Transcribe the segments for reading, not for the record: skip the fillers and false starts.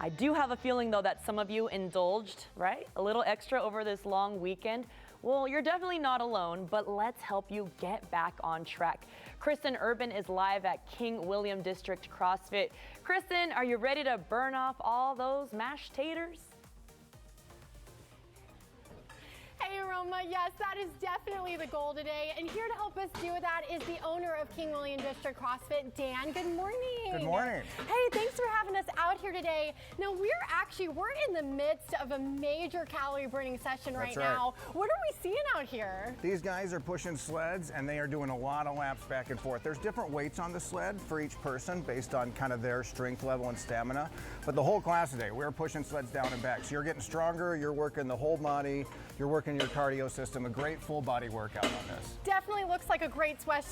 I do have a feeling though that some of you indulged, right? A little extra over this long weekend. Well, you're definitely not alone, but let's help you get back on track. Christen Urban is live at King William District CrossFit. Christen, are you ready to burn off all those mashed taters? Hey Roma, yes, that is definitely the goal today. And here to help us do that is the owner of King William District CrossFit, Dan. Good morning. Good morning. Hey, thanks for having us out here today. Now we're in the midst of a major calorie burning session right now. What are we seeing out here? These guys are pushing sleds and they are doing a lot of laps back and forth. There's different weights on the sled for each person based on kind of their strength level and stamina. But the whole class today, we're pushing sleds down and back. So you're getting stronger, you're working the whole body, you're working your cardio system, a great full body workout on this. Definitely looks like a great sweat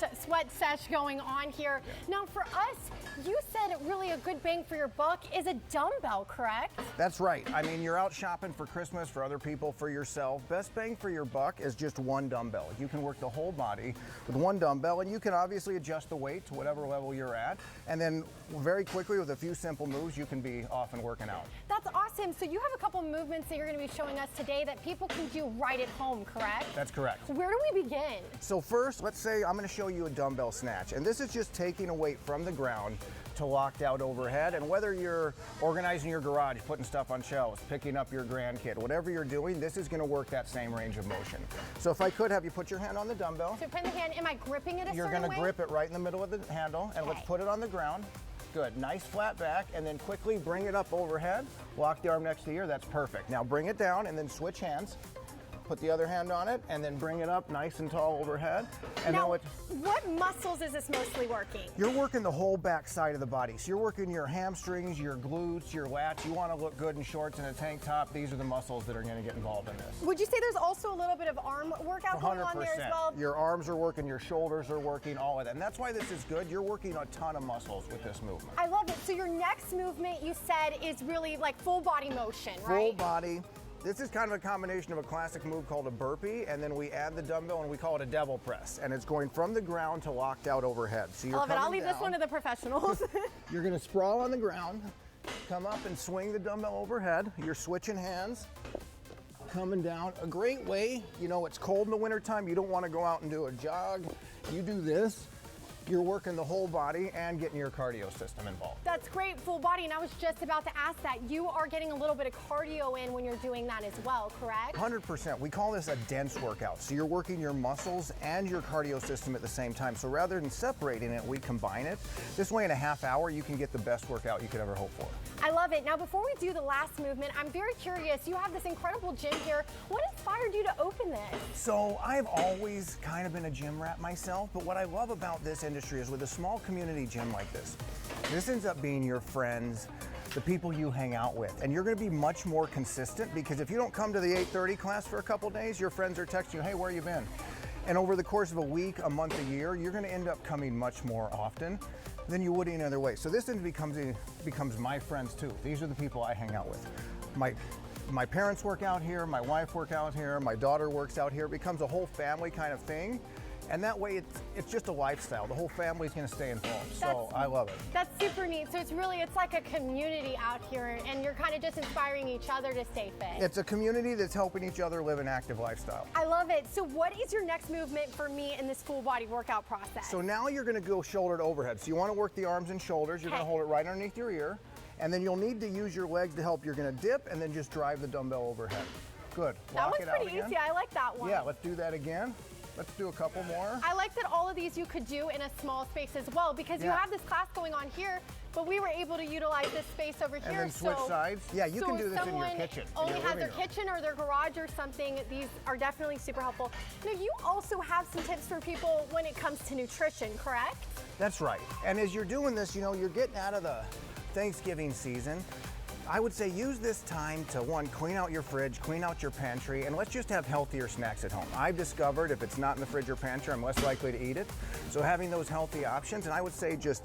sesh going on here. Yeah. Now for us, you said really a good bang for your buck is a dumbbell, correct? That's right. I mean, you're out shopping for Christmas, for other people, for yourself. Best bang for your buck is just one dumbbell. You can work the whole body with one dumbbell, and you can obviously adjust the weight to whatever level you're at. And then very quickly with a few simple moves, you can be off and working out. That's awesome. So you have a couple movements that you're going to be showing us today that people can do right at home, correct? That's correct. Where do we begin? So first, let's say I'm going to show you a dumbbell snatch. And this is just taking a weight from the ground to locked out overhead. And whether you're organizing your garage, putting stuff on shelves, picking up your grandkid, whatever you're doing, this is going to work that same range of motion. So if I could have you put your hand on the dumbbell. So put the hand, am I gripping it a You're certain way? going to grip it right in the middle of the handle, and let's put it on the ground. Good, nice flat back, and then quickly bring it up overhead. Lock the arm next to the ear, that's perfect. Now bring it down and then switch hands. Put the other hand on it and then bring it up nice and tall overhead. And now, then what muscles is this mostly working? You're working the whole back side of the body. So you're working your hamstrings, your glutes, your lats. You want to look good in shorts and a tank top. These are the muscles that are going to get involved in this. Would you say there's also a little bit of arm workout going on there as well? Your arms are working, your shoulders are working, all of that. And that's why this is good. You're working a ton of muscles with this movement. I love it. So your next movement, you said, is really like full body motion, right? Full body. This is kind of a combination of a classic move called a burpee, and then we add the dumbbell and we call it a devil press. And it's going from the ground to locked out overhead. So you're I love it. I'll leave down. this one to the professionals. You're going to sprawl on the ground, come up and swing the dumbbell overhead. You're switching hands, coming down. A great way, you know, it's cold in the wintertime. You don't want to go out and do a jog. You do this. You're working the whole body and getting your cardio system involved. That's great, full body, and I was just about to ask that. You are getting a little bit of cardio in when you're doing that as well, correct? 100%. We call this a dense workout. So you're working your muscles and your cardio system at the same time. So rather than separating it, we combine it. This way in a half hour, you can get the best workout you could ever hope for. I love it. Now, before we do the last movement, I'm very curious. You have this incredible gym here. What inspired you to open this? So I've always kind of been a gym rat myself, but what I love about this industry is with a small community gym like this ends up being your friends, the people you hang out with, and you're going to be much more consistent because if you don't come to the 8:30 class for a couple days, your friends are texting you, hey, where you been? And over the course of a week, a month, a year, you're going to end up coming much more often than you would any other way. So this becomes my friends too. These are the people I hang out with. My parents work out here, my wife works out here, my daughter works out here. It becomes a whole family kind of thing. And that way it's just a lifestyle. The whole family's gonna stay involved, so I love it. That's super neat. So it's like a community out here and you're kind of just inspiring each other to stay fit. It's a community that's helping each other live an active lifestyle. I love it. So what is your next movement for me in this full body workout process? So now you're gonna go shoulder to overhead. So you wanna work the arms and shoulders. You're gonna hold it right underneath your ear. And then you'll need to use your legs to help. You're gonna dip and then just drive the dumbbell overhead. Good. That was pretty easy. I like that one. Yeah, let's do that again. Let's do a couple more. I like that all of these you could do in a small space as well because you have this class going on here, but we were able to utilize this space over here. And then switch sides. Yeah, you can do this in your kitchen. Only has their kitchen or their garage or something. These are definitely super helpful. Now you also have some tips for people when it comes to nutrition, correct? That's right. And as you're doing this, you know, you're getting out of the Thanksgiving season. I would say use this time to, one, clean out your fridge, clean out your pantry, and let's just have healthier snacks at home. I've discovered if it's not in the fridge or pantry, I'm less likely to eat it. So having those healthy options, and I would say just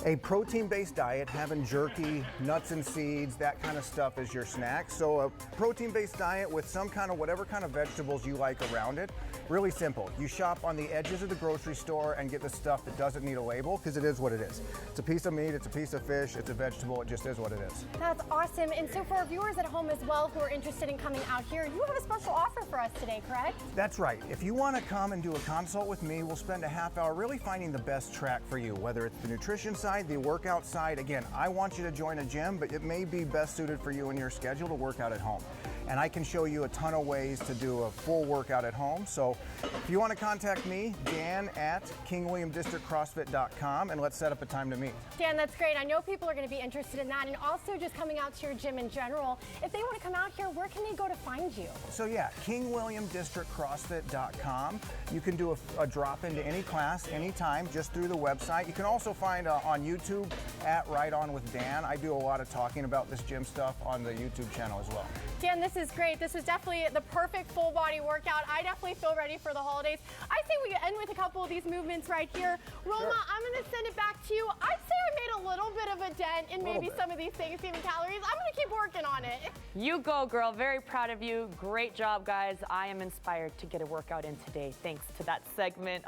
A protein-based diet, having jerky, nuts and seeds, that kind of stuff is your snack. So a protein-based diet with some kind of whatever kind of vegetables you like around it. Really simple. You shop on the edges of the grocery store and get the stuff that doesn't need a label, because it is what it is. It's a piece of meat, it's a piece of fish, it's a vegetable, it just is what it is. That's awesome. And so for our viewers at home as well who are interested in coming out here, you have a special offer for us today, correct? That's right. If you want to come and do a consult with me, we'll spend a half hour really finding the best track for you, whether it's the nutrition side, the workout side. Again, I want you to join a gym, but it may be best suited for you and your schedule to work out at home. And I can show you a ton of ways to do a full workout at home. So if you want to contact me, Dan at KingWilliamDistrictCrossFit.com, and let's set up a time to meet. Dan, that's great. I know people are going to be interested in that, and also just coming out to your gym in general. If they want to come out here, where can they go to find you? So yeah, KingWilliamDistrictCrossFit.com. You can do a drop into any class, anytime, just through the website. You can also find on YouTube at Right On with Dan. I do a lot of talking about this gym stuff on the YouTube channel as well. Dan, this is great. This is definitely the perfect full body workout. I definitely feel ready for the holidays. I think we end with a couple of these movements right here. Roma, Sure. I'm going to send it back to you. I'd say I made a little bit of a dent in maybe some of these Thanksgiving calories. I'm going to keep working on it. You go, girl. Very proud of you. Great job, guys. I am inspired to get a workout in today thanks to that segment.